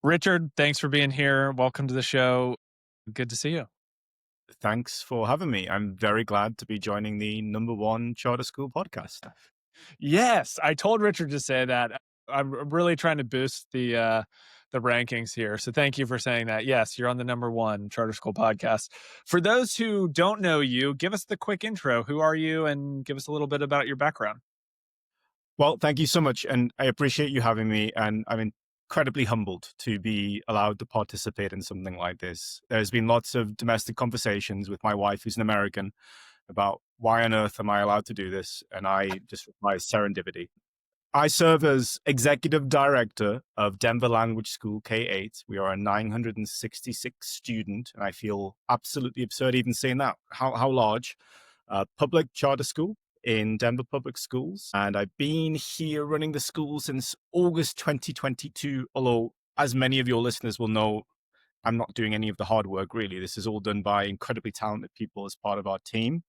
Richard, thanks for being here. Welcome to the show. Good to see you. Thanks for having me. I'm very glad to be joining the number one charter school podcast. Yes, I told Richard to say that. I'm really trying to boost the rankings here. So thank you for saying that. Yes, you're on the number one charter school podcast. For those who don't know you, give us the quick intro. Who are you, and give us a little bit about your background. Well, thank you so much. And I appreciate you having me. And I'm incredibly humbled to be allowed to participate in something like this. There's been lots of domestic conversations with my wife, who's an American, about why on earth am I allowed to do this? And I just reply serendipity. I serve as executive director of Denver Language School K-8. We are a 966 student, and I feel absolutely absurd even saying that. How large? Public charter school in Denver Public Schools. And I've been here running the school since August 2022, although as many of your listeners will know, I'm not doing any of the hard work, really. This is all done by incredibly talented people as part of our team.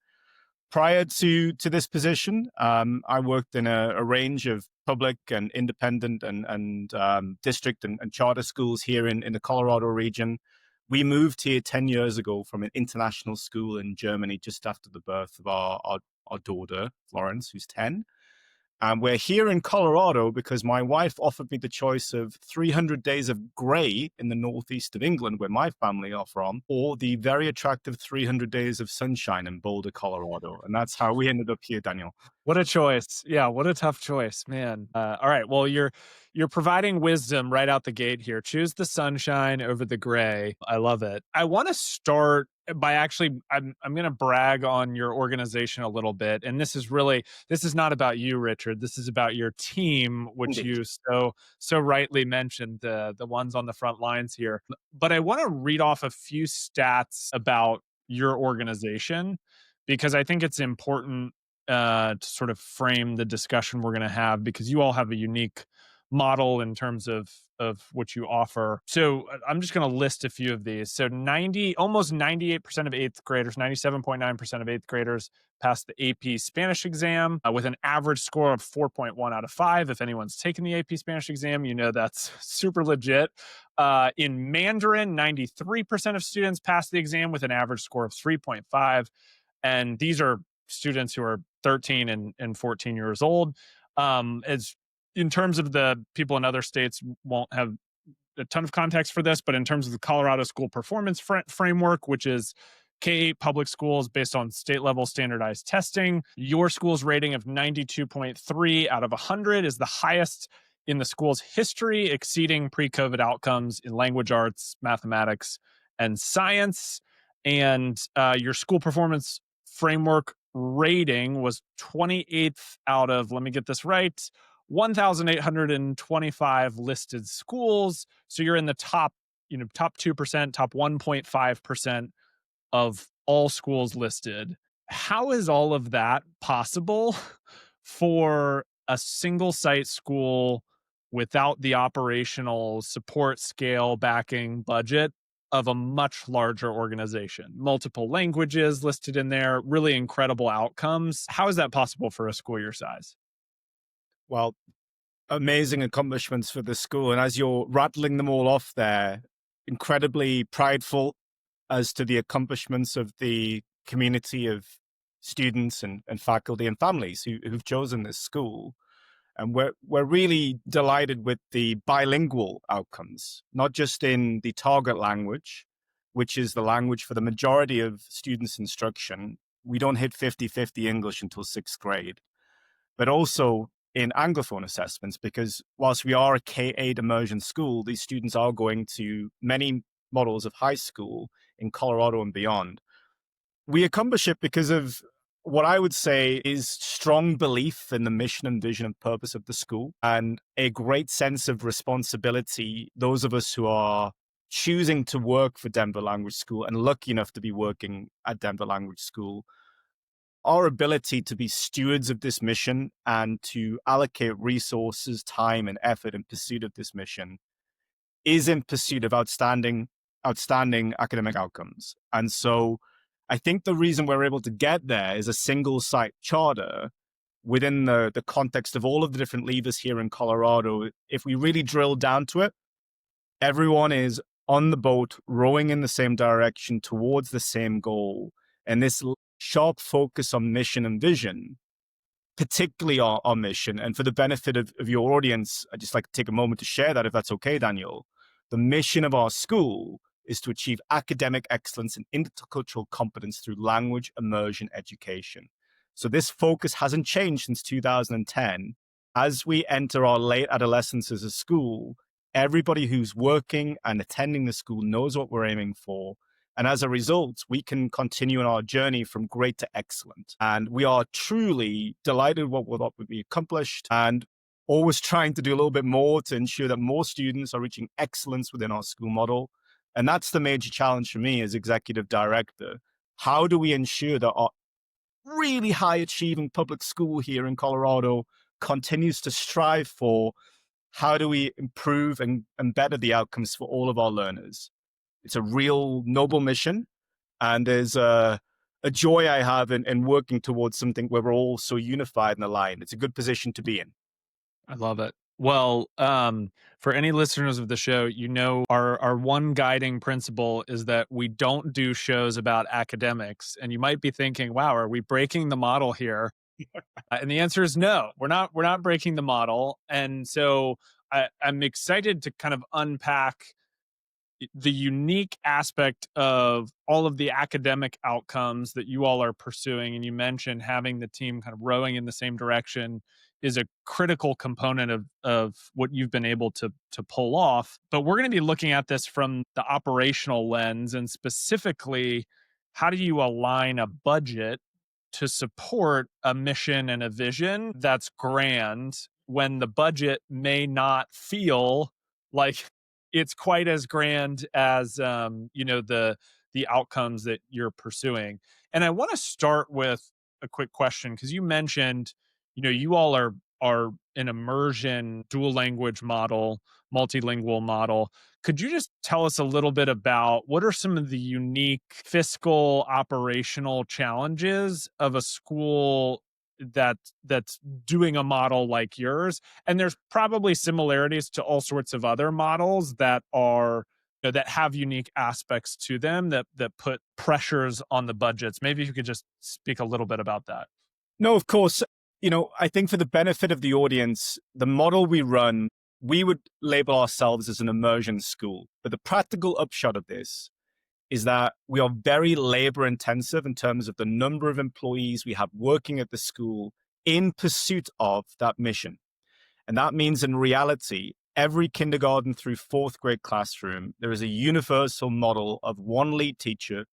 Prior to this position, I worked in a range of public and independent and district and charter schools here in the Colorado region. We moved here 10 years ago from an international school in Germany just after the birth of our daughter, Florence, who's 10. And we're here in Colorado because my wife offered me the choice of 300 days of gray in the northeast of England, where my family are from, or the very attractive 300 days of sunshine in Boulder, Colorado. And that's how we ended up here, Daniel. What a choice. Yeah, what a tough choice, man. All right. Well, you're providing wisdom right out the gate here. Choose the sunshine over the gray. I love it. I want to start by actually I'm going to brag on your organization a little bit. And this is not about you, Richard. This is about your team, which Indeed. you so rightly mentioned, the ones on the front lines here. But I want to read off a few stats about your organization because I think it's important to sort of frame the discussion we're going to have, because you all have a unique model in terms of what you offer. So I'm just going to list a few of these. So almost 98% of eighth graders, 97.9% of eighth graders passed the AP Spanish exam with an average score of 4.1 out of 5. If anyone's taken the AP Spanish exam, you know that's super legit. In Mandarin, 93% of students passed the exam with an average score of 3.5. And these are students who are 13 and 14 years old. As in terms of the people in other states won't have a ton of context for this, but in terms of the Colorado School Performance Framework, which is K-8 public schools based on state level standardized testing, your school's rating of 92.3 out of 100 is the highest in the school's history, exceeding pre-COVID outcomes in language arts, mathematics, and science. And your school performance framework rating was 28th out of, let me get this right, 1,825 listed schools. So you're in the top, top 2%, top 1.5% of all schools listed. How is all of that possible for a single site school without the operational support, scale, backing, budget of a much larger organization? Multiple languages listed in there, really incredible outcomes. How is that possible for a school your size? Well, amazing accomplishments for the school. And as you're rattling them all off there, incredibly prideful as to the accomplishments of the community of students and faculty and families who've chosen this school. And we're really delighted with the bilingual outcomes, not just in the target language, which is the language for the majority of students' instruction. We don't hit 50-50 English until sixth grade, but also in Anglophone assessments, because whilst we are a K-8 immersion school, these students are going to many models of high school in Colorado and beyond. We accomplish it because of what I would say is strong belief in the mission and vision and purpose of the school, and a great sense of responsibility. Those of us who are choosing to work for Denver Language School and lucky enough to be working at Denver Language School, our ability to be stewards of this mission and to allocate resources, time, and effort in pursuit of this mission is in pursuit of outstanding academic outcomes. And so I think the reason we're able to get there is a single site charter within the context of all of the different levers here in Colorado. If we really drill down to it, Everyone is on the boat, rowing in the same direction towards the same goal. And this sharp focus on mission and vision, particularly our mission. And for the benefit of your audience, I'd just like to take a moment to share that, if that's okay, Daniel. The mission of our school is to achieve academic excellence and intercultural competence through language immersion education. So this focus hasn't changed since 2010. As we enter our late adolescence as a school, everybody who's working and attending the school knows what we're aiming for. And as a result, we can continue on our journey from great to excellent. And we are truly delighted with what we accomplished, and always trying to do a little bit more to ensure that more students are reaching excellence within our school model. And that's the major challenge for me as executive director. How do we ensure that our really high achieving public school here in Colorado continues to strive for how do we improve and better the outcomes for all of our learners? It's a real noble mission, and there's a joy I have in working towards something where we're all so unified and aligned. It's a good position to be in. I love it. Well, for any listeners of the show, our one guiding principle is that we don't do shows about academics. And you might be thinking, "Wow, are we breaking the model here?" And the answer is no. We're not breaking the model. And so I'm excited to kind of unpack the unique aspect of all of the academic outcomes that you all are pursuing. And you mentioned having the team kind of rowing in the same direction is a critical component of what you've been able to pull off. But we're going to be looking at this from the operational lens, and specifically, how do you align a budget to support a mission and a vision that's grand when the budget may not feel like it's quite as grand as the outcomes that you're pursuing. And I want to start with a quick question, because you mentioned, you all are an immersion dual language model, multilingual model. Could you just tell us a little bit about what are some of the unique fiscal operational challenges of a school that's doing a model like yours? And there's probably similarities to all sorts of other models that are that have unique aspects to them that put pressures on the budgets. Maybe you could just speak a little bit about that. No, of course. I think for the benefit of the audience, the model we run, we would label ourselves as an immersion school. But the practical upshot of this is that we are very labor intensive in terms of the number of employees we have working at the school in pursuit of that mission. And that means in reality, every kindergarten through fourth grade classroom, there is a universal model of one lead teacher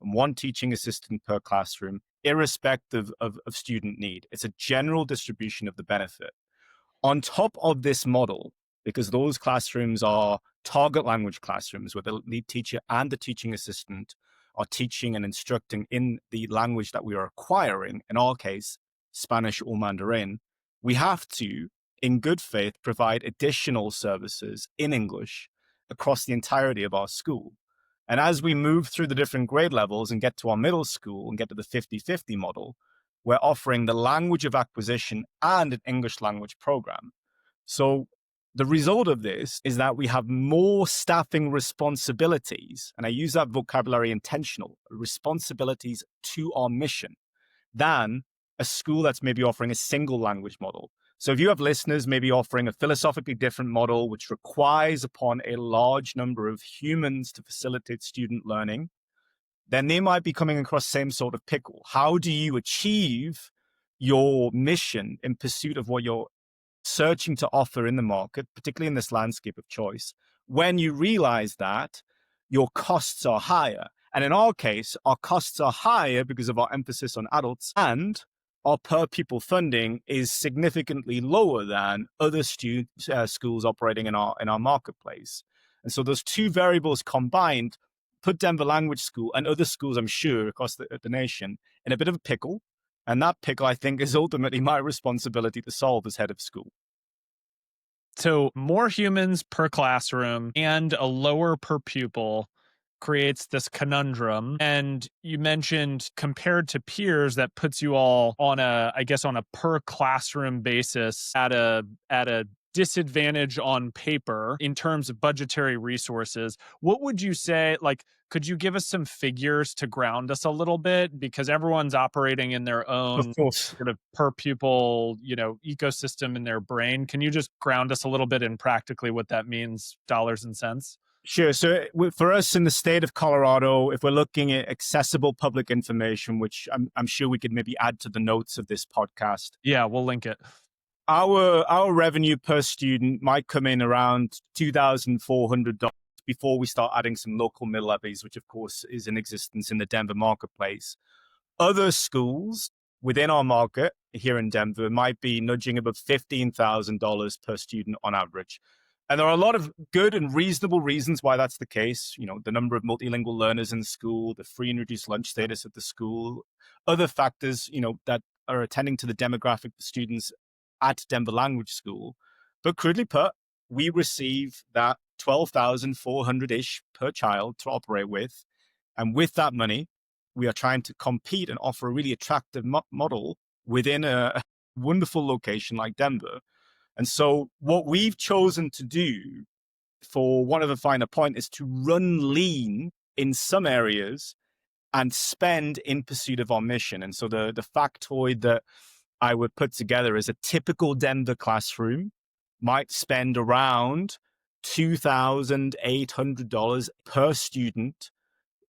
and one teaching assistant per classroom, irrespective of student need. It's a general distribution of the benefit. On top of this model, because those classrooms are target language classrooms where the lead teacher and the teaching assistant are teaching and instructing in the language that we are acquiring, in our case, Spanish or Mandarin, we have to, in good faith, provide additional services in English across the entirety of our school. And as we move through the different grade levels and get to our middle school and get to the 50-50 model, we're offering the language of acquisition and an English language program. So the result of this is that we have more staffing responsibilities, and I use that vocabulary intentional, responsibilities to our mission, than a school that's maybe offering a single language model. So if you have listeners maybe offering a philosophically different model, which requires upon a large number of humans to facilitate student learning, then they might be coming across the same sort of pickle. How do you achieve your mission in pursuit of what you're searching to offer in the market, particularly in this landscape of choice, when you realize that your costs are higher? And in our case, our costs are higher because of our emphasis on adults, and our per-pupil funding is significantly lower than other schools operating in our marketplace. And so those two variables combined put Denver Language School and other schools, I'm sure, across the nation in a bit of a pickle. And that pickle, I think, is ultimately my responsibility to solve as head of school. So more humans per classroom and a lower per pupil creates this conundrum. And you mentioned compared to peers, that puts you all on a per classroom basis at a disadvantage on paper in terms of budgetary resources, what would you say? Like, could you give us some figures to ground us a little bit? Because everyone's operating in their Of own course. sort of per pupil, ecosystem in their brain. Can you just ground us a little bit in practically what that means, dollars and cents? Sure. So for us in the state of Colorado, if we're looking at accessible public information, which I'm sure we could maybe add to the notes of this podcast, Yeah, we'll link it. our revenue per student might come in around $2,400 before we start adding some local mill levies, which of course is in existence in the Denver marketplace. Other schools within our market here in Denver might be nudging above $15,000 per student on average. And there are a lot of good and reasonable reasons why that's the case. You know, the number of multilingual learners in the school, the free and reduced lunch status of the school, other factors, that are attending to the demographic of students at Denver Language School. But crudely put, we receive that 12,400-ish per child to operate with. And with that money, we are trying to compete and offer a really attractive model within a wonderful location like Denver. And so what we've chosen to do, for one of the finer point, is to run lean in some areas and spend in pursuit of our mission. And so the factoid that I would put together is a typical Denver classroom might spend around $2,800 per student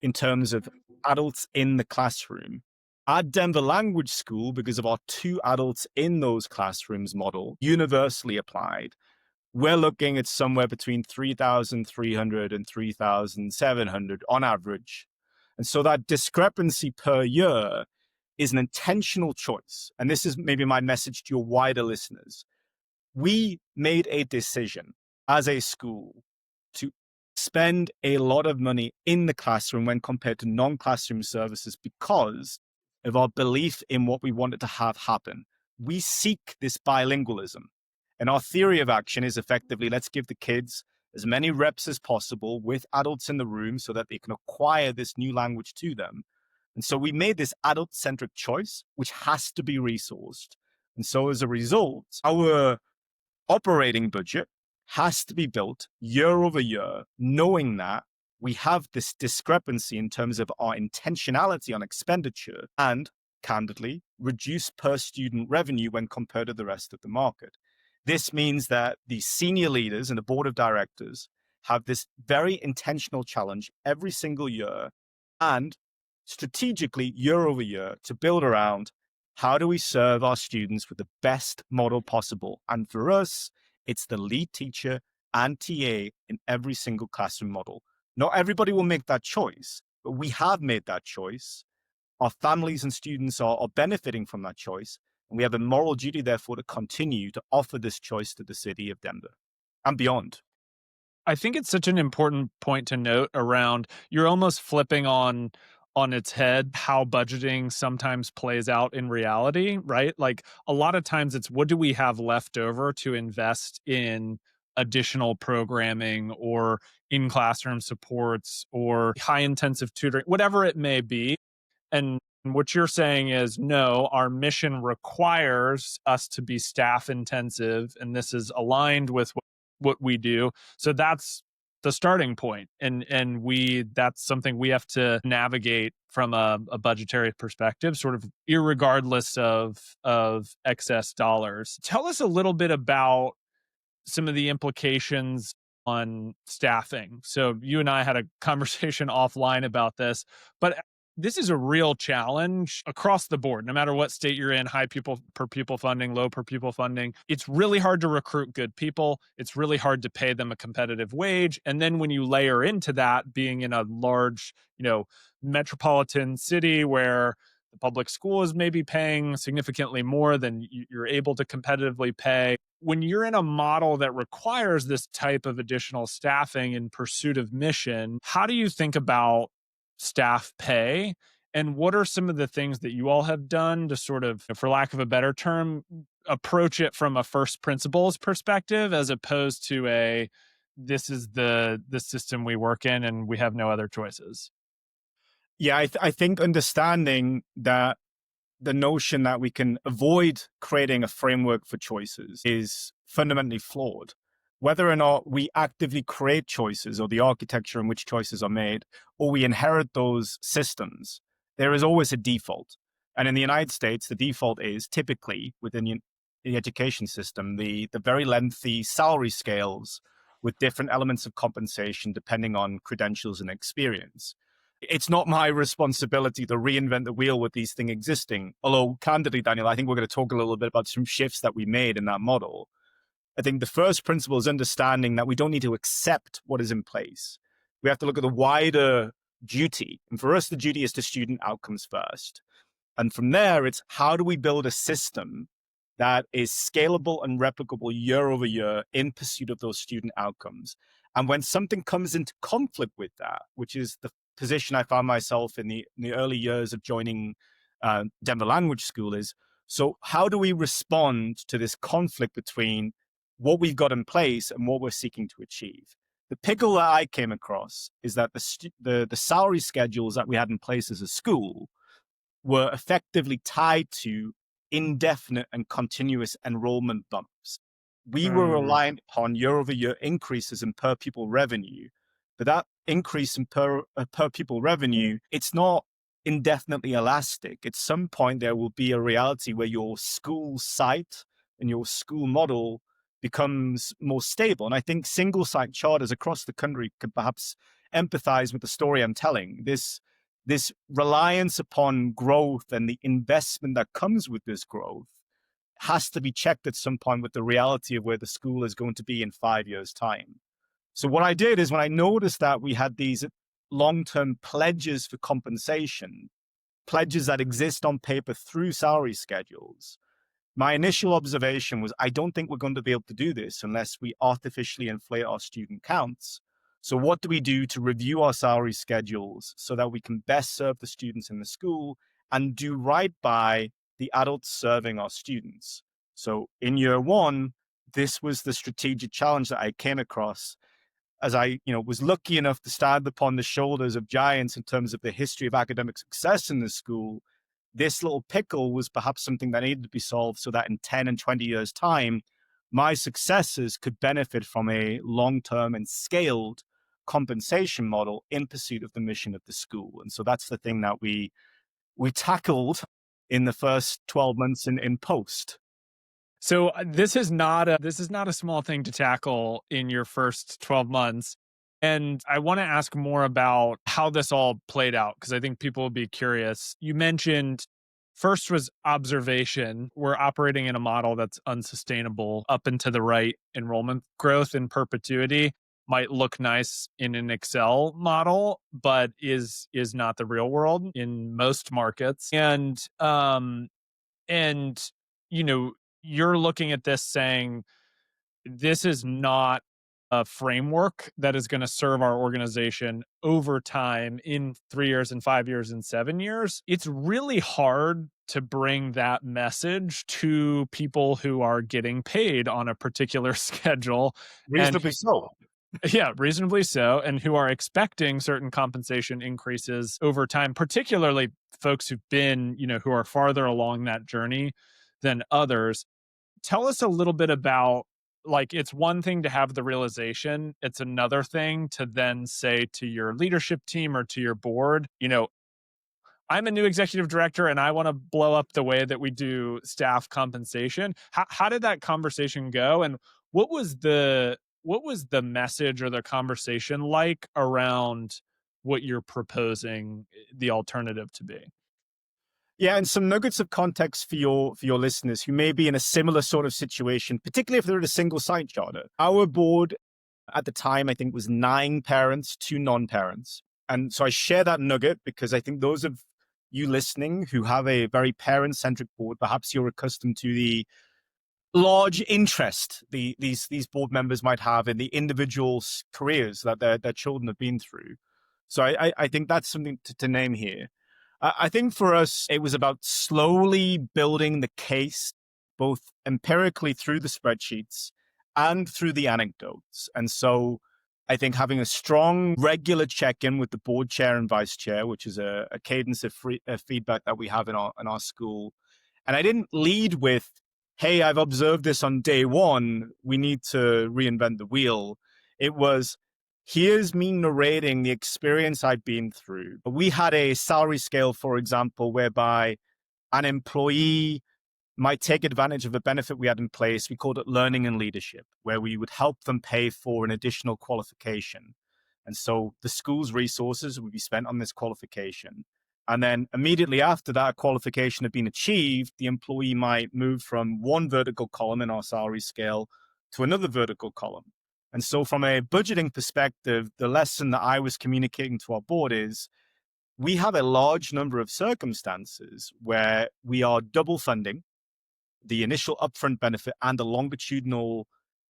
in terms of adults in the classroom. At Denver Language School, because of our two adults in those classrooms model, universally applied, we're looking at somewhere between 3,300 and 3,700 on average. And so that discrepancy per year is an intentional choice. And this is maybe my message to your wider listeners. We made a decision as a school to spend a lot of money in the classroom when compared to non-classroom services because of our belief in what we wanted to have happen. We seek this bilingualism. And our theory of action is effectively, let's give the kids as many reps as possible with adults in the room so that they can acquire this new language to them. And so we made this adult-centric choice, which has to be resourced. And so as a result, our operating budget has to be built year over year, knowing that we have this discrepancy in terms of our intentionality on expenditure and, candidly, reduce per student revenue when compared to the rest of the market. This means that the senior leaders and the board of directors have this very intentional challenge every single year and strategically year over year to build around how do we serve our students with the best model possible. And for us, it's the lead teacher and TA in every single classroom model. Not everybody will make that choice, but we have made that choice. Our families and students are benefiting from that choice. And we have a moral duty, therefore, to continue to offer this choice to the city of Denver and beyond. I think it's such an important point to note around you're almost flipping on its head how budgeting sometimes plays out in reality, right? Like a lot of times it's what do we have left over to invest in additional programming or in classroom supports or high intensive tutoring, whatever it may be. And what you're saying is, no, our mission requires us to be staff intensive, and this is aligned with what we do. So that's the starting point, and we that's something we have to navigate from a budgetary perspective, sort of irregardless of excess dollars. Tell us a little bit about some of the implications on staffing. So you and I had a conversation offline about this, but this is a real challenge across the board, no matter what state you're in, high people per pupil funding, low per pupil funding. It's really hard to recruit good people. It's really hard to pay them a competitive wage. And then when you layer into that being in a large, metropolitan city where the public school is maybe paying significantly more than you're able to competitively pay. When you're in a model that requires this type of additional staffing in pursuit of mission, how do you think about staff pay? And what are some of the things that you all have done to sort of, for lack of a better term, approach it from a first principles perspective as opposed to this is the system we work in and we have no other choices? Yeah, I think understanding the notion that we can avoid creating a framework for choices is fundamentally flawed. Whether or not we actively create choices or the architecture in which choices are made, or we inherit those systems, there is always a default. And in the United States, the default is typically within the education system, the very lengthy salary scales with different elements of compensation depending on credentials and experience. It's not my responsibility to reinvent the wheel with these things existing. Although, candidly, Daniel, I think we're going to talk a little bit about some shifts that we made in that model. I think the first principle is understanding that we don't need to accept what is in place. We have to look at the wider duty. And for us, the duty is to student outcomes first. And from there, it's how do we build a system that is scalable and replicable year over year in pursuit of those student outcomes. And when something comes into conflict with that, which is the position I found myself in the early years of joining Denver Language School, is so how do we respond to this conflict between what we've got in place and what we're seeking to achieve? The pickle that I came across is that the salary schedules that we had in place as a school were effectively tied to indefinite and continuous enrollment bumps. We were Mm, reliant upon year over year increases in per pupil revenue, but that increase in per pupil revenue, it's not indefinitely elastic. At some point, there will be a reality where your school site and your school model becomes more stable. And I think single site charters across the country could perhaps empathize with the story I'm telling. This reliance upon growth and the investment that comes with this growth has to be checked at some point with the reality of where the school is going to be in 5 years' time. So what I did is when I noticed that we had these long-term pledges for compensation, pledges that exist on paper through salary schedules, my initial observation was I don't think we're going to be able to do this unless we artificially inflate our student counts. So, what do we do to review our salary schedules so that we can best serve the students in the school and do right by the adults serving our students? So, in year one, this was the strategic challenge that I came across as I, was lucky enough to stand upon the shoulders of giants in terms of the history of academic success in the school. This little pickle was perhaps something that needed to be solved so that in 10 and 20 years' time, my successors could benefit from a long-term and scaled compensation model in pursuit of the mission of the school. And so that's the thing that we tackled in the first 12 months in post. So this is not a small thing to tackle in your first 12 months. And I want to ask more about how this all played out because I think people will be curious. You mentioned first was observation. We're operating in a model that's unsustainable up and to the right. Enrollment growth in perpetuity might look nice in an Excel model, but is not the real world in most markets. And you know, you're looking at this saying, this is not a framework that is going to serve our organization over time in 3 years and 5 years and 7 years. It's really hard to bring that message to people who are getting paid on a particular schedule and Reasonably so. yeah, reasonably so, and who are expecting certain compensation increases over time, particularly folks who've been, who are farther along that journey than others. Tell us a little bit about, like, it's one thing to have the realization, it's another thing to then say to your leadership team or to your board, I'm a new executive director and I want to blow up the way that we do staff compensation. How did that conversation go? And what was the what was the message or the conversation like around what you're proposing the alternative to be? Yeah, and some nuggets of context for your listeners who may be in a similar sort of situation, particularly if they're at a single site charter. Our board at the time, I think, was 9 parents, 2 non-parents. And so I share that nugget because I think those of you listening who have a very parent-centric board, perhaps you're accustomed to the large interest these board members might have in the individuals' careers that their children have been through. So I think that's something to name here. I think for us, it was about slowly building the case, both empirically through the spreadsheets and through the anecdotes. And so I think having a strong, regular check in with the board chair and vice chair, which is a cadence of feedback that we have in our school. And I didn't lead with, hey, I've observed this on day one, we need to reinvent the wheel. It was, here's me narrating the experience I've been through. But we had a salary scale, for example, whereby an employee might take advantage of a benefit we had in place. We called it learning and leadership, where we would help them pay for an additional qualification. And so the school's resources would be spent on this qualification. And then immediately after that qualification had been achieved, the employee might move from one vertical column in our salary scale to another vertical column. And so from a budgeting perspective, the lesson that I was communicating to our board is we have a large number of circumstances where we are double funding the initial upfront benefit and the longitudinal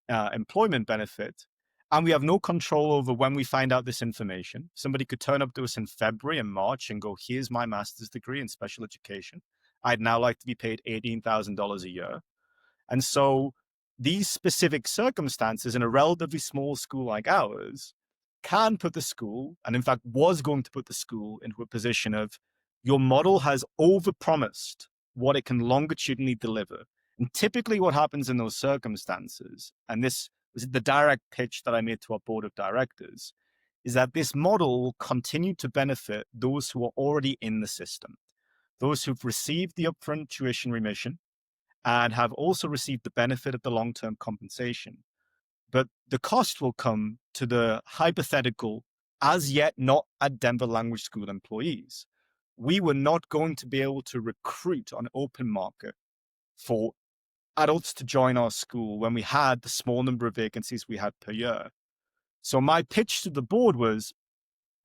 employment benefit. And we have no control over when we find out this information. Somebody could turn up to us in February and March and go, here's my master's degree in special education. I'd now like to be paid $18,000 a year. And so these specific circumstances in a relatively small school like ours can put the school, and in fact was going to put the school into a position of your model has overpromised what it can longitudinally deliver. And typically what happens in those circumstances, and this was the direct pitch that I made to our board of directors, is that this model will continue to benefit those who are already in the system, those who've received the upfront tuition remission and have also received the benefit of the long-term compensation. But the cost will come to the hypothetical, as yet not at Denver Language School employees. We were not going to be able to recruit on open market for adults to join our school when we had the small number of vacancies we had per year. So my pitch to the board was,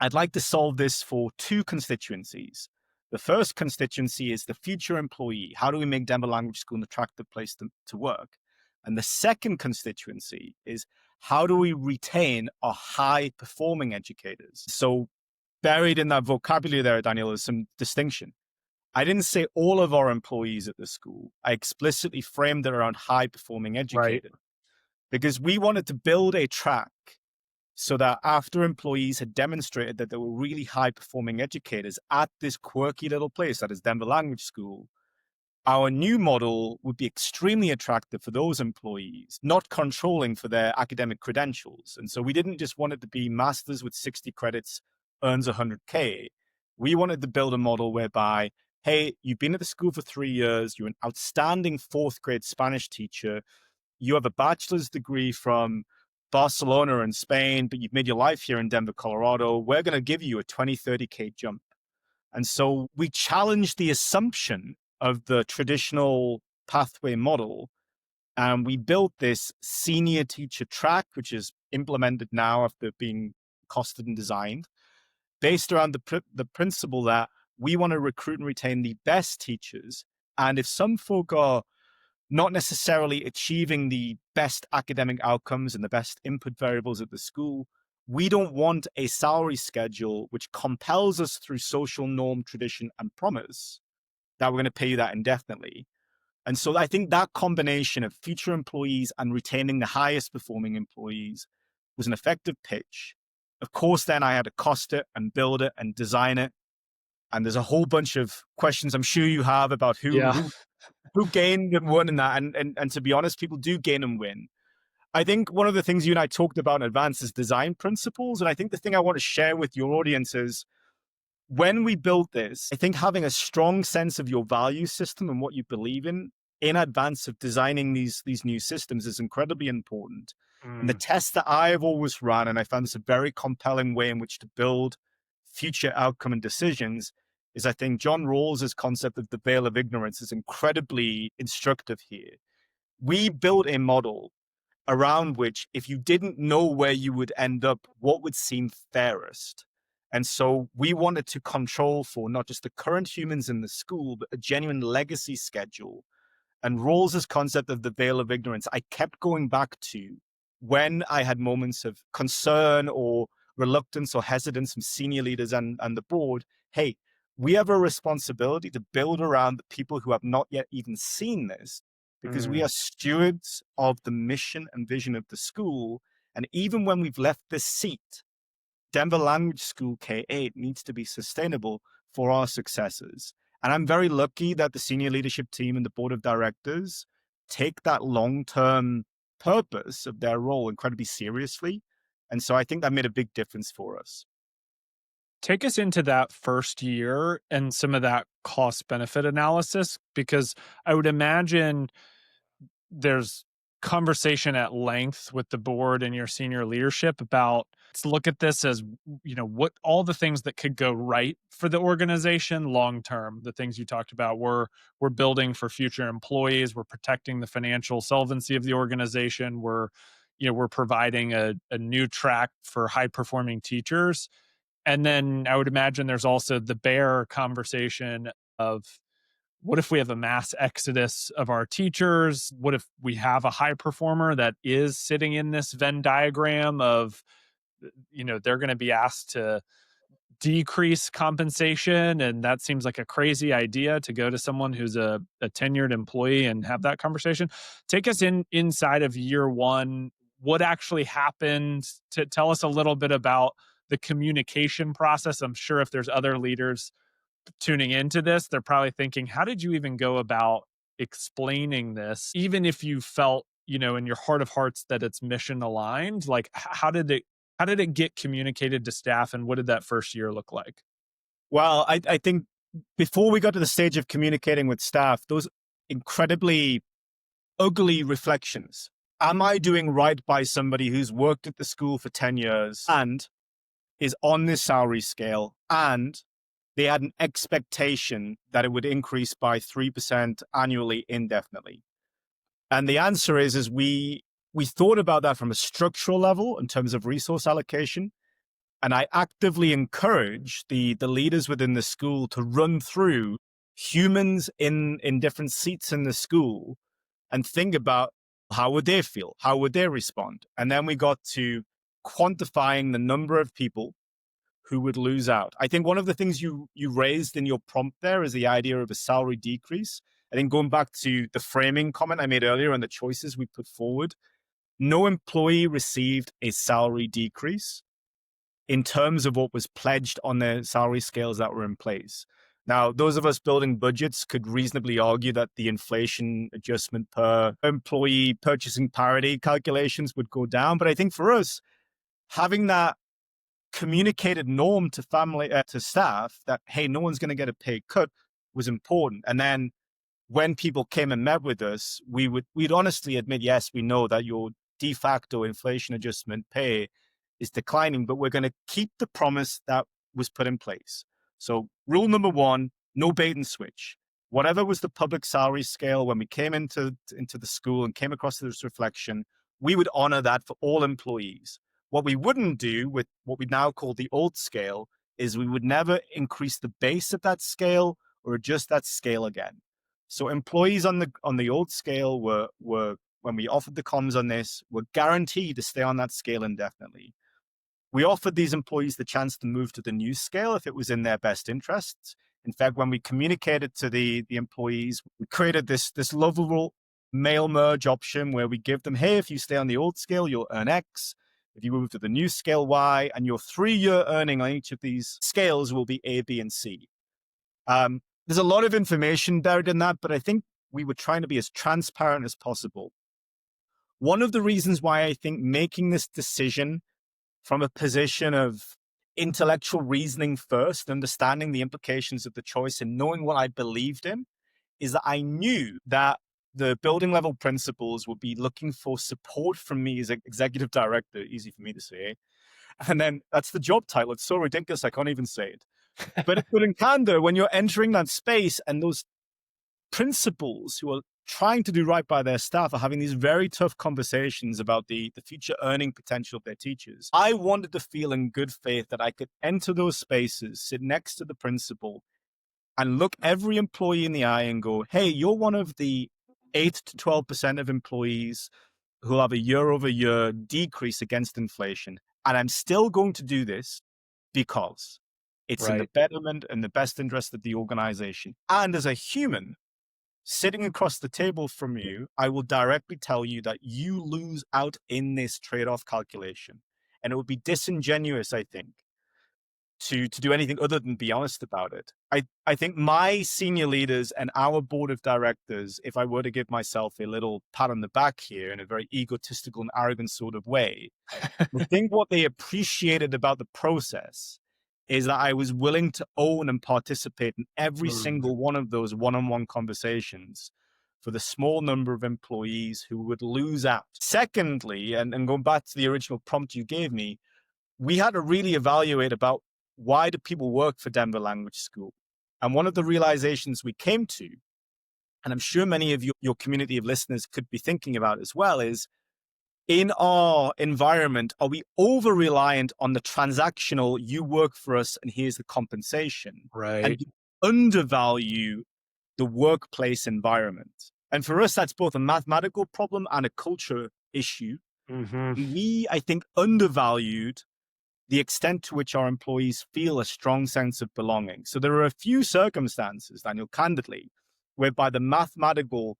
I'd like to solve this for two constituencies. The first constituency is the future employee. How do we make Denver Language School an attractive place to work? And the second constituency is how do we retain our high performing educators? So buried in that vocabulary there, Daniel, is some distinction. I didn't say all of our employees at the school. I explicitly framed it around high performing Right. educators because we wanted to build a track so that after employees had demonstrated that they were really high performing educators at this quirky little place that is Denver Language School, our new model would be extremely attractive for those employees, not controlling for their academic credentials. And so we didn't just want it to be masters with 60 credits earns 100K. We wanted to build a model whereby, hey, you've been at the school for 3 years, you're an outstanding fourth grade Spanish teacher, you have a bachelor's degree from Barcelona in Spain, but you've made your life here in Denver, Colorado. We're going to give you a 20, 30K jump. And so we challenged the assumption of the traditional pathway model. And we built this senior teacher track, which is implemented now after being costed and designed, based around the principle that we want to recruit and retain the best teachers. And if some folk are not necessarily achieving the best academic outcomes and the best input variables at the school, we don't want a salary schedule which compels us through social norm, tradition, and promise that we're going to pay you that indefinitely. And so I think that combination of future employees and retaining the highest performing employees was an effective pitch. Of course, then I had to cost it and build it and design it. And there's a whole bunch of questions I'm sure you have about Yeah. who gained and won in that. And to be honest, people do gain and win. I think one of the things you and I talked about in advance is design principles. And I think the thing I want to share with your audience is when we built this, I think having a strong sense of your value system and what you believe in advance of designing these new systems is incredibly important. And the Mm. test that I've always run, and I found this a very compelling way in which to build future outcome and decisions, is I think John Rawls's concept of the veil of ignorance is incredibly instructive here. We built a model around which, if you didn't know where you would end up, what would seem fairest. And so we wanted to control for not just the current humans in the school, but a genuine legacy schedule. And Rawls's concept of the veil of ignorance, I kept going back to when I had moments of concern or reluctance or hesitance from senior leaders and the board. Hey, we have a responsibility to build around the people who have not yet even seen this, because we Mm. are stewards of the mission and vision of the school. And even when we've left this seat, Denver Language School K-8 needs to be sustainable for our successors. And I'm very lucky that the senior leadership team and the board of directors take that long-term purpose of their role incredibly seriously. And so I think that made a big difference for us. Take us into that first year and some of that cost benefit analysis, because I would imagine there's conversation at length with the board and your senior leadership about, let's look at this as, what all the things that could go right for the organization long term. The things you talked about, we're building for future employees, we're protecting the financial solvency of the organization, we're providing a new track for high performing teachers. And then I would imagine there's also the bear conversation of, what if we have a mass exodus of our teachers? What if we have a high performer that is sitting in this Venn diagram of, they're going to be asked to decrease compensation? And that seems like a crazy idea, to go to someone who's a tenured employee and have that conversation. Take us inside of year one. What actually happened? To tell us a little bit about the communication process. I'm sure if there's other leaders tuning into this, they're probably thinking, how did you even go about explaining this? Even if you felt, in your heart of hearts that it's mission aligned, like how did it get communicated to staff, and what did that first year look like? Well, I think before we got to the stage of communicating with staff, those incredibly ugly reflections. Am I doing right by somebody who's worked at the school for 10 years and is on this salary scale, and they had an expectation that it would increase by 3% annually indefinitely? And the answer is we thought about that from a structural level in terms of resource allocation. And I actively encourage the leaders within the school to run through humans in different seats in the school and think about, how would they feel? How would they respond? And then we got to quantifying the number of people who would lose out. I think one of the things you raised in your prompt there is the idea of a salary decrease. I think going back to the framing comment I made earlier and the choices we put forward, no employee received a salary decrease in terms of what was pledged on the salary scales that were in place. Now, those of us building budgets could reasonably argue that the inflation adjustment per employee purchasing parity calculations would go down. But I think for us, having that communicated norm to to staff that, hey, no one's going to get a pay cut, was important. And then when people came and met with us, we'd honestly admit, yes, we know that your de facto inflation adjustment pay is declining, but we're going to keep the promise that was put in place. So rule number one, no bait and switch. Whatever was the public salary scale when we came into the school and came across this reflection, we would honor that for all employees. What we wouldn't do with what we now call the old scale is we would never increase the base of that scale or adjust that scale again. So employees on the old scale were when we offered the comms on this, were guaranteed to stay on that scale indefinitely. We offered these employees the chance to move to the new scale if it was in their best interests. In fact, when we communicated to the employees, we created this lovable mail merge option where we give them, hey, if you stay on the old scale, you'll earn X. If you move to the new scale, Y, and your 3-year earning on each of these scales will be A, B, and C. There's a lot of information buried in that, but I think we were trying to be as transparent as possible. One of the reasons why I think making this decision from a position of intellectual reasoning first, understanding the implications of the choice and knowing what I believed in, is that I knew that the building level principals would be looking for support from me as an executive director. Easy for me to say. And then that's the job title. It's so ridiculous, I can't even say it. But in candor, when you're entering that space and those principals who are trying to do right by their staff are having these very tough conversations about the future earning potential of their teachers, I wanted to feel in good faith that I could enter those spaces, sit next to the principal, and look every employee in the eye and go, hey, you're one of the 8 to 12% of employees who will have a year over year decrease against inflation. And I'm still going to do this because it's in the Right. betterment and the best interest of the organization. And as a human sitting across the table from you, I will directly tell you that you lose out in this trade off calculation. And it would be disingenuous, I think, to do anything other than be honest about it. I think my senior leaders and our board of directors, if I were to give myself a little pat on the back here in a very egotistical and arrogant sort of way, I think what they appreciated about the process is that I was willing to own and participate in every Mm, single one of those one-on-one conversations for the small number of employees who would lose out. Secondly, and going back to the original prompt you gave me, we had to really evaluate about why do people work for Denver Language School? And one of the realizations we came to, and I'm sure many of your community of listeners could be thinking about as well, is in our environment, are we over reliant on the transactional, you work for us and here's the compensation? And right. do we undervalue the workplace environment? And for us, that's both a mathematical problem and a culture issue. Hmm. We, I think, undervalued the extent to which our employees feel a strong sense of belonging. So there are a few circumstances, Daniel, candidly, whereby the mathematical,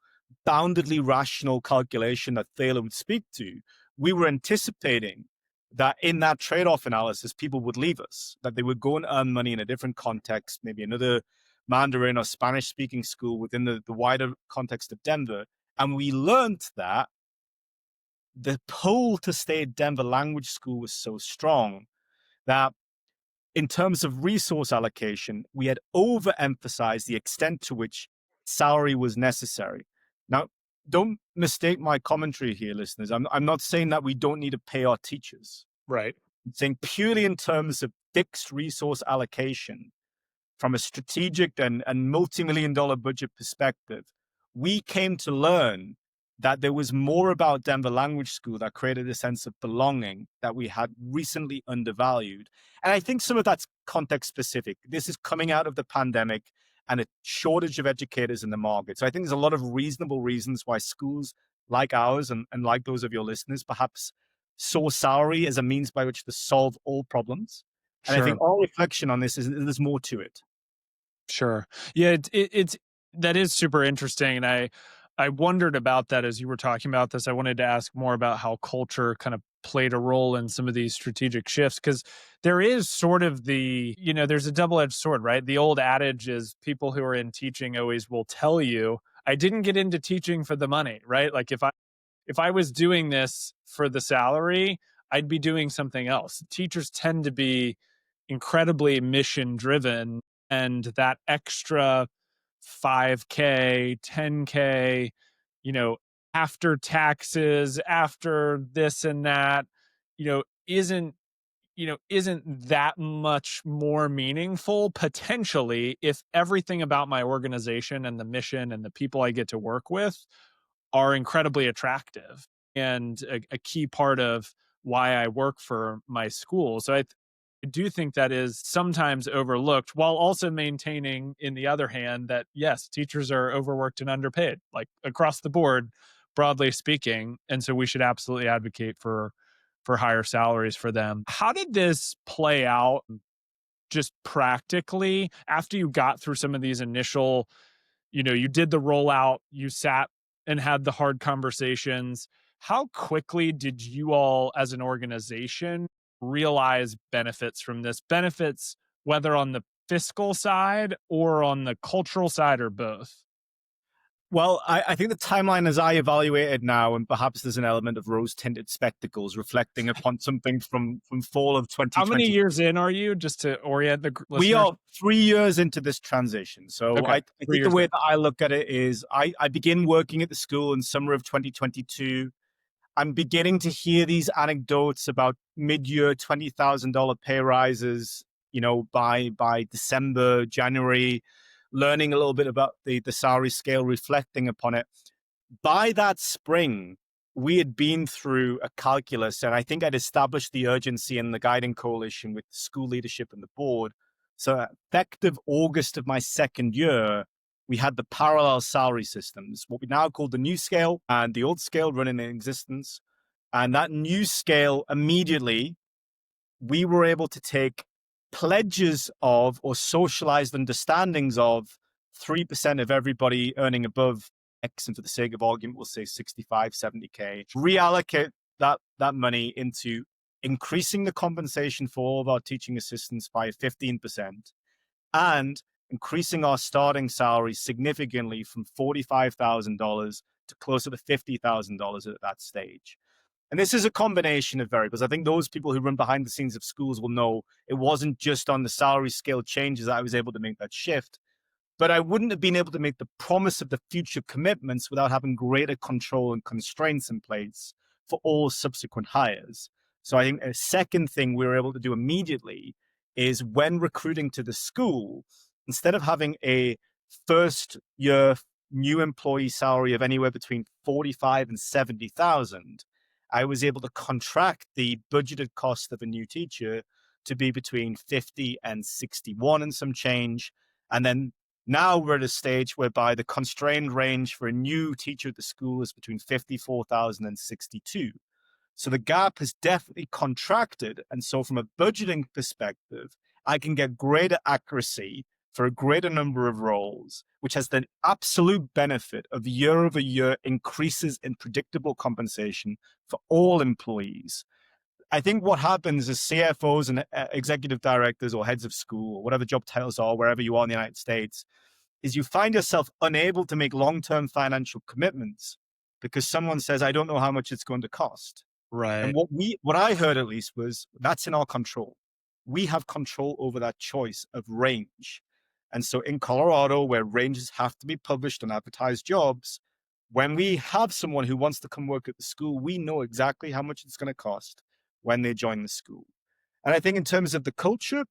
boundedly rational calculation that Thaler would speak to, we were anticipating that in that trade-off analysis, people would leave us, that they would go and earn money in a different context, maybe another Mandarin or Spanish speaking school within the wider context of Denver. And we learned that the pull to stay at Denver Language School was so strong that in terms of resource allocation, we had overemphasized the extent to which salary was necessary. Now, don't mistake my commentary here, listeners. I'm not saying that we don't need to pay our teachers. Right. I'm saying purely in terms of fixed resource allocation, from a strategic and multi-million dollar budget perspective, we came to learn that there was more about Denver Language School that created a sense of belonging that we had recently undervalued. And I think some of that's context specific. This is coming out of the pandemic and a shortage of educators in the market. So I think there's a lot of reasonable reasons why schools like ours and like those of your listeners perhaps saw salary as a means by which to solve all problems. And I Sure. think our reflection on this is there's more to it. Sure. Yeah, it's that is super interesting, and I wondered about that as you were talking about this. I wanted to ask more about how culture kind of played a role in some of these strategic shifts because there is sort of there's a double-edged sword, right? The old adage is people who are in teaching always will tell you, I didn't get into teaching for the money, right? Like if I was doing this for the salary, I'd be doing something else. Teachers tend to be incredibly mission driven, and that extra 5K, 10K, you know, after taxes, after this and that, you know, isn't that much more meaningful potentially if everything about my organization and the mission and the people I get to work with are incredibly attractive and a key part of why I work for my school. So I do think that is sometimes overlooked while also maintaining, in the other hand, that yes, teachers are overworked and underpaid, like across the board, broadly speaking. And so we should absolutely advocate for higher salaries for them. How did this play out just practically after you got through some of these initial, you did the rollout, you sat and had the hard conversations. How quickly did you all as an organization realize benefits from this? Benefits, whether on the fiscal side or on the cultural side or both? Well, I think the timeline as I evaluate it now, and perhaps there's an element of rose-tinted spectacles reflecting upon something from fall of How many 2020. years in are you, just to orient the We listeners? are 3 years into this transition. So Okay, I three think the years way in. that I look at it is I begin working at the school in summer of 2022. I'm beginning to hear these anecdotes about mid-year $20,000 pay rises, by December, January, learning a little bit about the salary scale, reflecting upon it. By that spring, we had been through a calculus, and I think I'd established the urgency in the guiding coalition with the school leadership and the board. So, effective August of my second year, we had the parallel salary systems, what we now call the new scale and the old scale running in existence. And that new scale immediately we were able to take pledges of or socialized understandings of 3% of everybody earning above X, and for the sake of argument, we'll say 65, 70K, reallocate that money into increasing the compensation for all of our teaching assistants by 15%, and increasing our starting salary significantly from $45,000 to closer to $50,000 at that stage. And this is a combination of variables. I think those people who run behind the scenes of schools will know it wasn't just on the salary scale changes that I was able to make that shift, but I wouldn't have been able to make the promise of the future commitments without having greater control and constraints in place for all subsequent hires. So I think a second thing we were able to do immediately is when recruiting to the school, instead of having a first year new employee salary of anywhere between 45 and 70,000, I was able to contract the budgeted cost of a new teacher to be between 50 and 61 and some change. And then now we're at a stage whereby the constrained range for a new teacher at the school is between 54,000 and 62. So the gap has definitely contracted. And so from a budgeting perspective, I can get greater accuracy for a greater number of roles, which has the absolute benefit of year over year increases in predictable compensation for all employees. I think what happens is CFOs and executive directors or heads of school or whatever job titles are, wherever you are in the United States, is you find yourself unable to make long-term financial commitments because someone says, I don't know how much it's going to cost. And Right. what I heard at least was that's in our control. We have control over that choice of range. And so in Colorado, where ranges have to be published on advertised jobs, when we have someone who wants to come work at the school, we know exactly how much it's going to cost when they join the school. And I think in terms of the culture,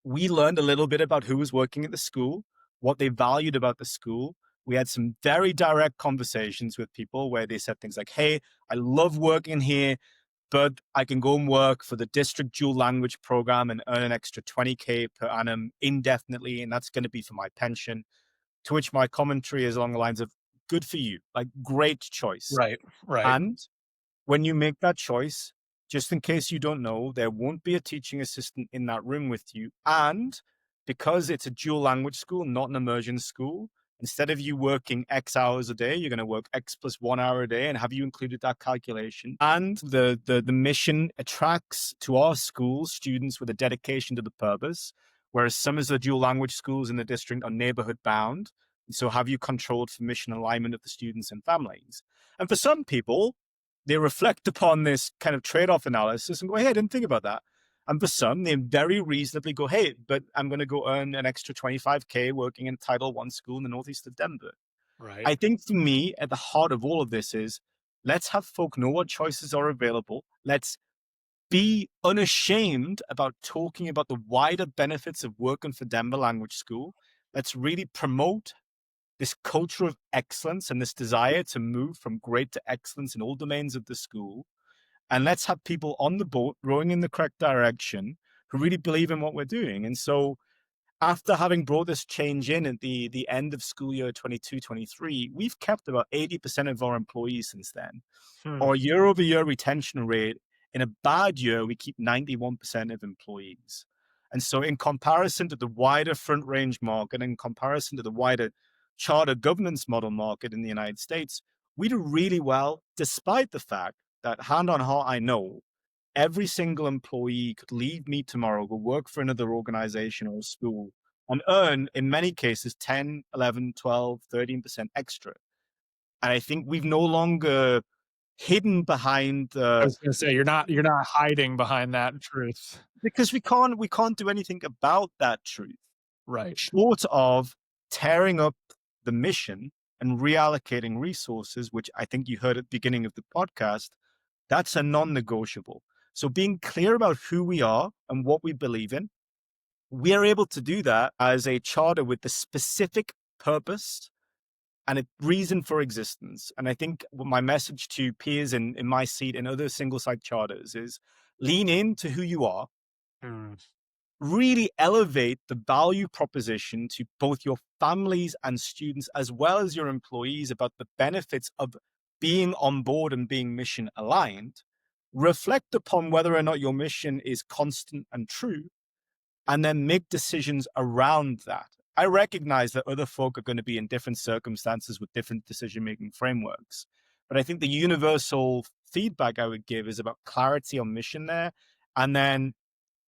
we learned a little bit about who was working at the school, what they valued about the school. We had some very direct conversations with people where they said things like, hey, I love working here, but I can go and work for the district dual language program and earn an extra 20K per annum indefinitely. And that's going to be for my pension. To which my commentary is along the lines of, good for you, like great choice. Right. Right. And when you make that choice, just in case you don't know, there won't be a teaching assistant in that room with you. And because it's a dual language school, not an immersion school, instead of you working X hours a day, you're going to work X plus 1 hour a day. And have you included that calculation? And the mission attracts to our schools students with a dedication to the purpose, whereas some of the dual language schools in the district are neighborhood bound. So have you controlled for mission alignment of the students and families? And for some people, they reflect upon this kind of trade-off analysis and go, hey, I didn't think about that. And for some, they very reasonably go, hey, but I'm going to go earn an extra 25K working in Title I school in the northeast of Denver. Right. I think for me, at the heart of all of this is let's have folk know what choices are available. Let's be unashamed about talking about the wider benefits of working for Denver Language School. Let's really promote this culture of excellence and this desire to move from great to excellence in all domains of the school. And let's have people on the boat rowing in the correct direction who really believe in what we're doing. And so after having brought this change in at the end of school year 22-23, we've kept about 80% of our employees since then. Hmm. Our year-over-year retention rate, in a bad year, we keep 91% of employees. And so in comparison to the wider front range market, in comparison to the wider charter governance model market in the United States, we do really well, despite the fact that, hand on heart, I know every single employee could leave me tomorrow, go work for another organization or school, and earn, in many cases, 10, 11, 12, 13% extra. And I think we've no longer hidden behind I the was going to say you're not hiding behind that truth. because we can't do anything about that truth Right. short of tearing up the mission and reallocating resources, which I think you heard at the beginning of the podcast. That's a non-negotiable. So being clear about who we are and what we believe in, we are able to do that as a charter with the specific purpose and a reason for existence. And I think my message to peers in my seat and other single site charters is lean into who you are, Hmm. really elevate the value proposition to both your families and students, as well as your employees, about the benefits of being on board and being mission aligned. Reflect upon whether or not your mission is constant and true, and then make decisions around that. I recognize that other folk are going to be in different circumstances with different decision-making frameworks. But I think the universal feedback I would give is about clarity on mission there. And then,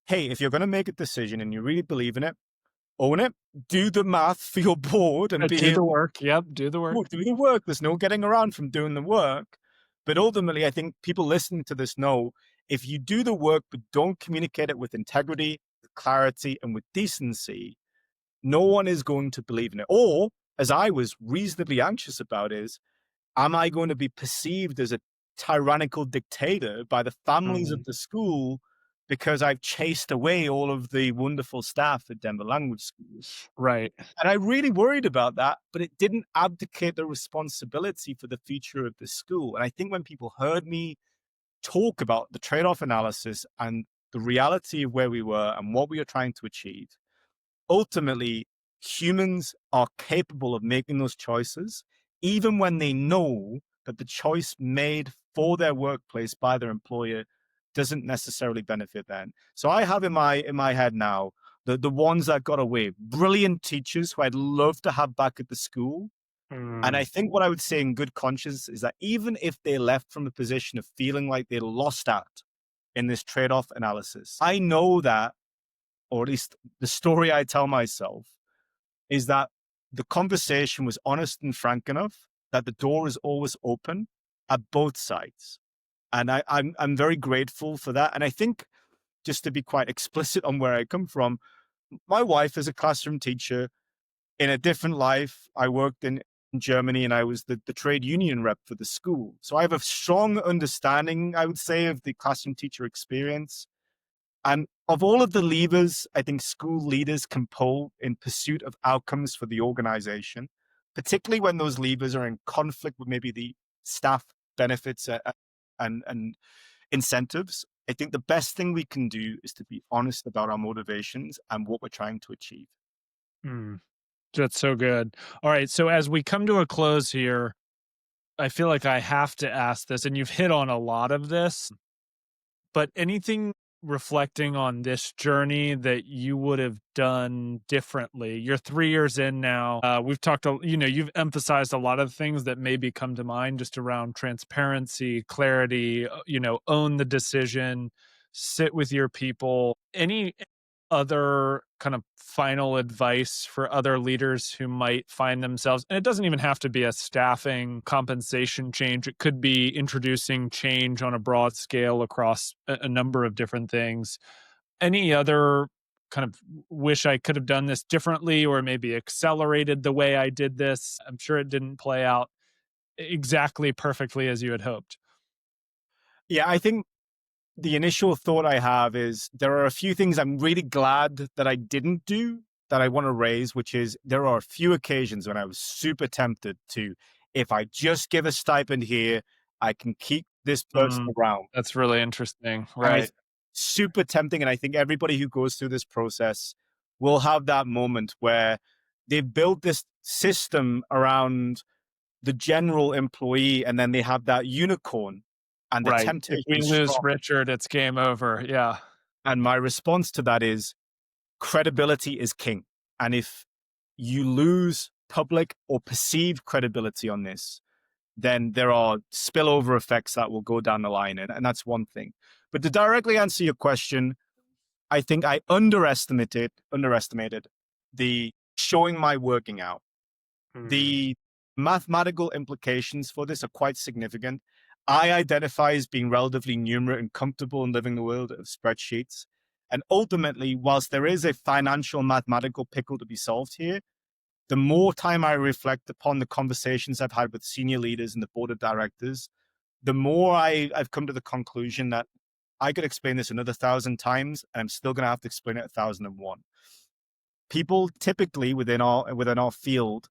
hey, if you're going to make a decision and you really believe in it, own it, do the math for your board and be Do the able work. Yep, do the work. to do the work. There's no getting around from doing the work. But ultimately, I think people listening to this know if you do the work but don't communicate it with integrity, with clarity, and with decency, no one is going to believe in it. Or, as I was reasonably anxious about, is am I going to be perceived as a tyrannical dictator by the families Mm, of the school because I've chased away all of the wonderful staff at Denver Language School? right. And I really worried about that, but it didn't abdicate the responsibility for the future of the school. And I think when people heard me talk about the trade off analysis and the reality of where we were and what we are trying to achieve, ultimately, humans are capable of making those choices, even when they know that the choice made for their workplace by their employer doesn't necessarily benefit them. So I have in my head now the ones that got away, brilliant teachers who I'd love to have back at the school. And I Mm, think what I would say in good conscience is that even if they left from a position of feeling like they lost out in this trade-off analysis, I know that, or at least the story I tell myself, is that the conversation was honest and frank enough that the door is always open at both sides. And I'm very grateful for that. And I think, just to be quite explicit on where I come from, my wife is a classroom teacher. In a different life, I worked in Germany and I was the trade union rep for the school. So I have a strong understanding, I would say, of the classroom teacher experience. And of all of the levers, I think school leaders can pull in pursuit of outcomes for the organization, particularly when those levers are in conflict with maybe the staff benefits and incentives. I think the best thing we can do is to be honest about our motivations and what we're trying to achieve. mm. That's so good. All right, so as we come to a close here, I feel like I have to ask this, and you've hit on a lot of this, but anything reflecting on this journey that you would have done differently? You're 3 years in now. We've talked, you've emphasized a lot of things that maybe come to mind just around transparency, clarity, own the decision, sit with your people. Any other kind of final advice for other leaders who might find themselves, and it doesn't even have to be a staffing compensation change, it could be introducing change on a broad scale across a number of different things. Any other kind of wish I could have done this differently or maybe accelerated the way I did this? I'm sure it didn't play out exactly perfectly as you had hoped. Yeah, I think the initial thought I have is there are a few things I'm really glad that I didn't do that I want to raise, which is there are a few occasions when I was super tempted to, if I just give a stipend here, I can keep this person Mm, around. that's really interesting. And I Right. super tempting. And I think everybody who goes through this process will have that moment where they've built this system around the general employee and then they have that unicorn and the Right. If temptation we is lose strong. Richard, it's game over. Yeah. And my response to that is credibility is king. And if you lose public or perceived credibility on this, then there are spillover effects that will go down the line. And that's one thing. But to directly answer your question, I think I underestimated the showing my working out. Mm, The mathematical implications for this are quite significant. I identify as being relatively numerate and comfortable in living the world of spreadsheets. And ultimately, whilst there is a financial mathematical pickle to be solved here, the more time I reflect upon the conversations I've had with senior leaders and the board of directors, the more I've come to the conclusion that I could explain this another 1,000 times, and I'm still going to have to explain it 1,001. People typically within our field,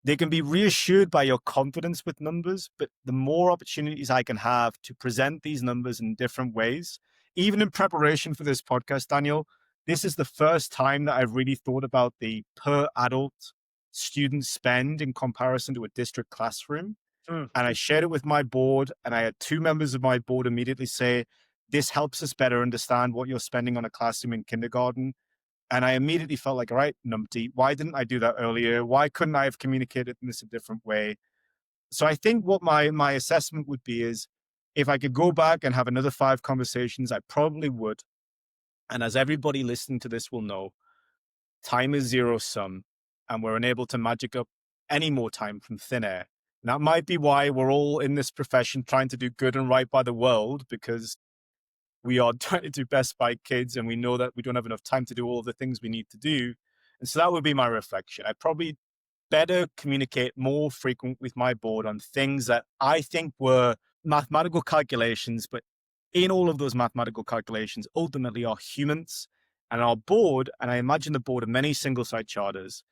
they can be reassured by your confidence with numbers, but the more opportunities I can have to present these numbers in different ways, even in preparation for this podcast, Daniel, this is the first time that I've really thought about the per adult student spend in comparison to a district classroom. mm, And I shared it with my board, and I had two members of my board immediately say, this helps us better understand what you're spending on a classroom in kindergarten. And I immediately felt like, all right, numpty, why didn't I do that earlier? Why couldn't I have communicated this a different way? So I think what my assessment would be is If I could go back and have another 5 conversations, I probably would. And as everybody listening to this will know, time is zero sum, and we're unable to magic up any more time from thin air. And that might be why we're all in this profession trying to do good and right by the world, because we are trying to do best by kids, and we know that we don't have enough time to do all the things we need to do. And so that would be my reflection. I probably better communicate more frequent with my board on things that I think were mathematical calculations, but in all of those mathematical calculations, ultimately are humans. And our board, and I imagine the board of many single-site charters,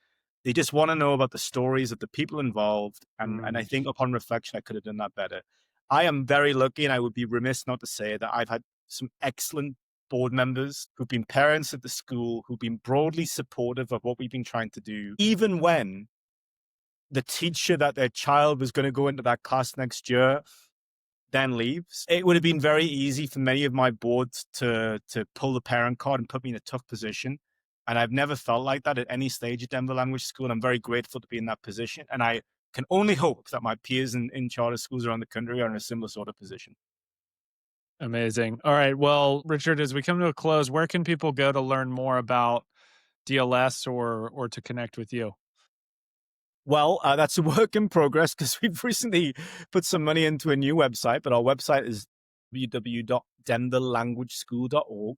they just want to know about the stories of the people involved. And I think upon reflection, I could have done that better. I am very lucky, and I would be remiss not to say that I've had some excellent board members who've been parents at the school, who've been broadly supportive of what we've been trying to do, even when the teacher that their child was going to go into that class next year then leaves. It would have been very easy for many of my boards to pull the parent card and put me in a tough position. And I've never felt like that at any stage at Denver Language School. And I'm very grateful to be in that position. And I can only hope that my peers in charter schools around the country are in a similar sort of position. Amazing. All right. Well, Richard, as we come to a close, where can people go to learn more about DLS or to connect with you? Well, that's a work in progress because we've recently put some money into a new website, but our website is www.denverlanguageschool.org.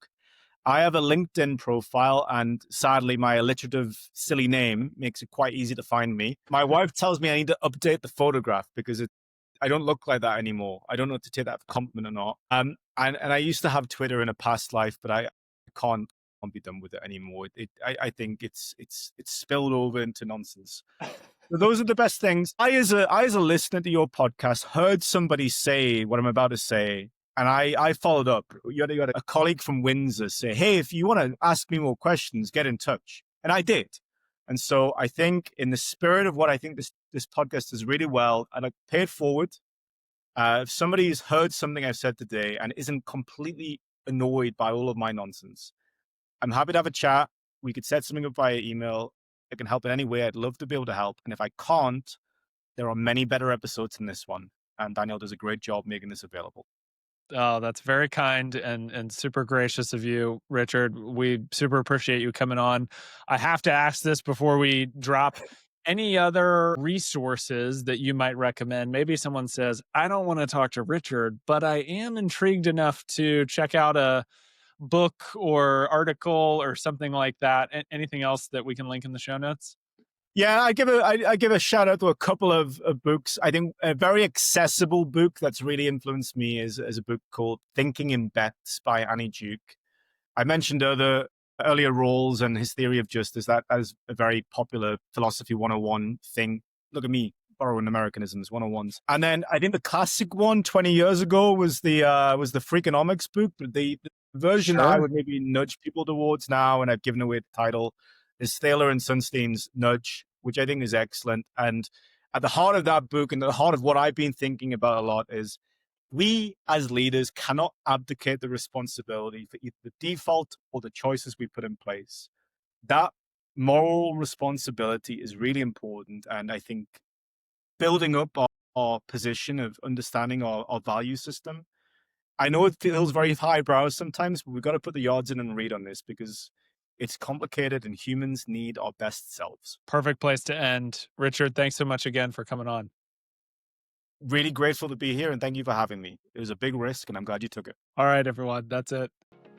I have a LinkedIn profile, and sadly, my alliterative, silly name makes it quite easy to find me. My wife tells me I need to update the photograph because I don't look like that anymore. I don't know if to take that for compliment or not. And I used to have Twitter in a past life, but I can't be done with it anymore. I think it's spilled over into nonsense. So those are the best things. I, as a listener to your podcast, heard somebody say what I'm about to say, and I followed up. You had a colleague from Windsor say, "Hey, if you want to ask me more questions, get in touch," and I did. And so I think, in the spirit of what I think this podcast is really well, I'd like to pay it forward. If somebody has heard something I've said today and isn't completely annoyed by all of my nonsense, I'm happy to have a chat. We could set something up via email. I can help in any way. I'd love to be able to help. And if I can't, there are many better episodes than this one. And Daniel does a great job making this available. Oh, that's very kind and super gracious of you, Richard. We super appreciate you coming on. I have to ask this before we drop. Any other resources that you might recommend? Maybe someone says, I don't want to talk to Richard, but I am intrigued enough to check out a book or article or something like that. Anything else that we can link in the show notes? Yeah, I give a shout out to a couple of books. I think a very accessible book that's really influenced me is a book called Thinking in Bets by Annie Duke. I mentioned earlier Rawls and his theory of justice. That as a very popular philosophy 101 thing. Look at me borrowing Americanisms 101s. And then I think the classic one 20 years ago was the Freakonomics book, but the version that I would maybe nudge people towards now, and I've given away the title, is Thaler and Sunstein's Nudge, which I think is excellent. And at the heart of that book, and at the heart of what I've been thinking about a lot, is we as leaders cannot abdicate the responsibility for either the default or the choices we put in place. That moral responsibility is really important. And I think building up our position of understanding our value system, I know it feels very highbrow sometimes, but we've got to put the yards in and read on this because it's complicated and humans need our best selves. Perfect place to end. Richard, thanks so much again for coming on. Really grateful to be here, and thank you for having me. It was a big risk, and I'm glad you took it. All right, everyone. That's it.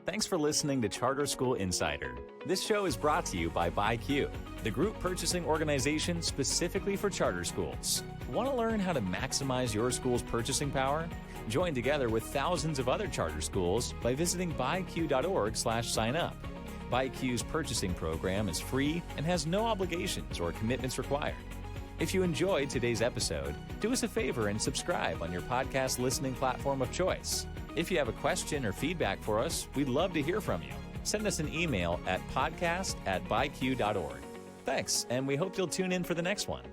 Thanks for listening to Charter School Insider. This show is brought to you by BuyQ, the group purchasing organization specifically for charter schools. Want to learn how to maximize your school's purchasing power? Join together with thousands of other charter schools by visiting buyq.org/sign-up. BuyQ's purchasing program is free and has no obligations or commitments required. If you enjoyed today's episode, do us a favor and subscribe on your podcast listening platform of choice. If you have a question or feedback for us, we'd love to hear from you. Send us an email at podcast@byq.org. Thanks, and we hope you'll tune in for the next one.